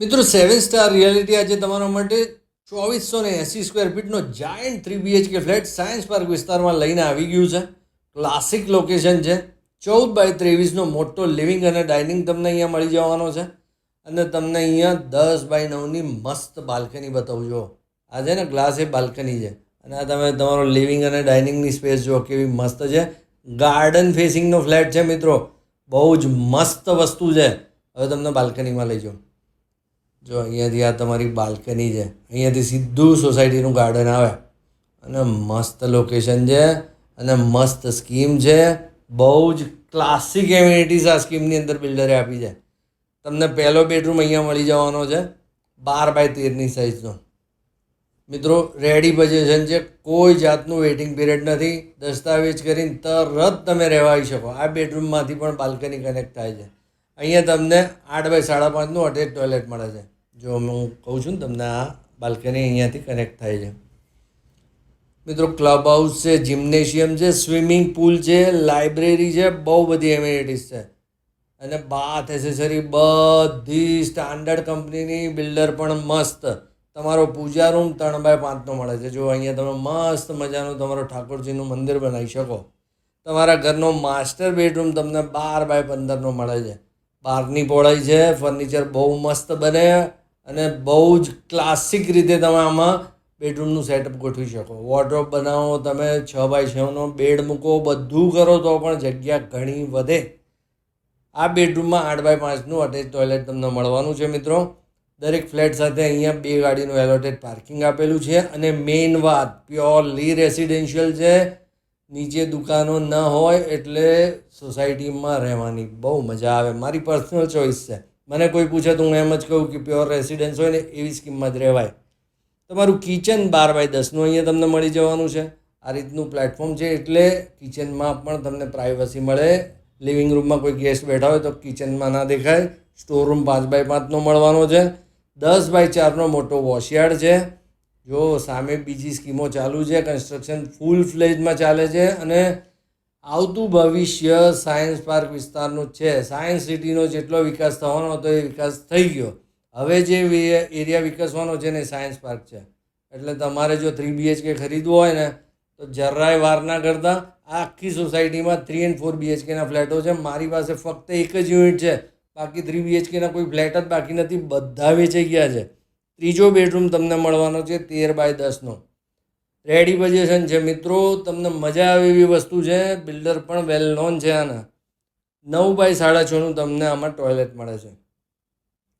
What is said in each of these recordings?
મિત્રો 7 star reality આજે તમારા માટે 2480 સ્ક્વેર ફીટનો giant 3 BHK flat Science Park વિસ્તારમાં લઈને આવી ગયું છે. ક્લાસિક લોકેશન છે. 14 બાય 23નો મોટો લિવિંગ અને ડાઇનિંગ તમને અહીંયા મળી જવાનો છે. અને તમને અહીંયા 10 બાય 9ની મસ્ત બાલ્કની બતાવજો. આ છે ને ગ્લાસ એ બાલ્કની છે અને આ તમે તમારો લિવિંગ અને ડાઇનિંગની સ્પેસ જુઓ કેવી મસ્ત છે. ગાર્ડન ફેસિંગનો ફ્લેટ છે મિત્રો. બહુ જ મસ્ત વસ્તુ છે. હવે તમને બાલ્કનીમાં લઈ જાઉં. જો અહીંયાથી આ તમારી બાલ્કની છે. અહીંયાથી સીધું સોસાયટીનું ગાર્ડન આવે અને મસ્ત લોકેશન છે અને મસ્ત સ્કીમ છે. બહુ જ ક્લાસિક એમ્યુનિટીઝ આ સ્કીમની અંદર બિલ્ડરે આપી છે. તમને પહેલો બેડરૂમ અહીંયા મળી જવાનો છે 12 બાય 13ની સાઇઝનો. મિત્રો રેડી પોઝિશન છે. કોઈ જાતનું વેઇટિંગ પીરિયડ નથી. દસ્તાવેજ કરીને તરત તમે રહેવા આવી શકો. આ બેડરૂમમાંથી પણ બાલ્કની કનેક્ટ થાય છે. અહીંયા તમને 8 બાય 5.5નું અટેચ ટોયલેટ મળે છે. જો હું કહું છું ને તમને આ બાલ્કની અહીંયાથી કનેક્ટ થાય છે. મિત્રો ક્લબ હાઉસ છે, જિમ્નેશિયમ છે, સ્વિમિંગ પુલ છે, લાઇબ્રેરી છે, બહુ બધી એમ્યુનિટીઝ છે અને બાથ એસેસરી બધી સ્ટાન્ડર્ડ કંપનીની. બિલ્ડર પણ મસ્ત. તમારો પૂજા રૂમ 3 બાય 5નો મળે છે. જો અહીંયા તમે મસ્ત મજાનું તમારો ઠાકોરજીનું મંદિર બનાવી શકો. તમારા ઘરનો માસ્ટર બેડરૂમ તમને 12 બાય 15નો મળે છે. બહારની પહોળાઈ છે. ફર્નિચર બહુ મસ્ત બને અને બહુ જ ક્લાસિક રીતે તમે આમાં બેડરૂમનું સેટઅપ ગોઠવી શકો. વોર્ડરોબ બનાવો, તમે 6 બાય 6નો બેડ મૂકો, બધું કરો તો પણ જગ્યા ઘણી વધે. આ બેડરૂમમાં 8 બાય 5નું અટેચ ટોયલેટ તમને મળવાનું છે મિત્રો. દરેક ફ્લેટ સાથે અહીંયા 2 ગાડીનું એલોટેડ પાર્કિંગ આપેલું છે અને મેઇન વાત પ્યોરલી રેસિડેન્શિયલ છે. નીચે દુકાનો ન હોય એટલે સોસાયટીમાં રહેવાની બહુ મજા આવે. મારી પર્સનલ ચોઈસ છે. મને કોઈ પૂછે તો હું એમ જ કહું કે પ્યોર રેસિડેન્સ હોય ને એવી સ્કીમમાં જ રહેવાય. તમારું કિચન 12 બાય 10નું અહીંયા તમને મળી જવાનું છે. આ રીતનું પ્લેટફોર્મ છે એટલે કિચનમાં પણ તમને પ્રાઇવસી મળે. લિવિંગ રૂમમાં કોઈ ગેસ્ટ બેઠા હોય તો કિચનમાં ના દેખાય. સ્ટોર રૂમ 5 બાય 5નો મળવાનો છે. 10 બાય 4નો મોટો વોશયાર્ડ છે. જો સામે બીજી સ્કીમો ચાલુ છે. કન્સ્ટ્રક્શન ફૂલ ફ્લેજમાં ચાલે છે અને આવતું ભવિષ્ય સાયન્સ પાર્ક વિસ્તારનું છે. સાયન્સ સિટીનો જેટલો વિકાસ થવાનો હતો એ વિકાસ થઈ ગયો. હવે જે એરિયા વિકસવાનો છે ને એ સાયન્સ પાર્ક છે. એટલે તમારે જો 3 BHK ખરીદવું હોય ને તો જરાય વાર ના કરતા આખી સોસાયટીમાં 3 અને 4 BHKના ફ્લેટો છે. મારી પાસે ફક્ત એક જ યુનિટ છે. બાકી 3 BHKના કોઈ ફ્લેટ જ બાકી નથી. બધા વેચાઈ ગયા છે. ત્રીજો બેડરૂમ તમને મળવાનો છે 13 બાય 10નો. રેડી પોઝિશન છે મિત્રો. તમને મજા આવે એવી વસ્તુ છે. બિલ્ડર પણ વેલ નોન છે આના. 9 બાય 6.5નું તમને આમાં ટોયલેટ મળે છે.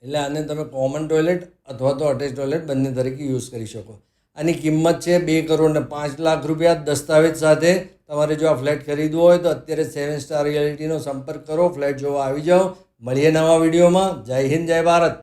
એટલે આને તમે કોમન ટોયલેટ અથવા તો અટેચ ટોયલેટ બંને તરીકે યુઝ કરી શકો. આની કિંમત છે 2,05,00,000 રૂપિયા દસ્તાવેજ સાથે. તમારે જો આ ફ્લેટ ખરીદવો હોય તો અત્યારે 7 સ્ટાર રિયાલિટીનો સંપર્ક કરો. ફ્લેટ જોવા આવી જાઓ. મળીએ નવા વિડીયોમાં. જય હિન્દ, જય ભારત.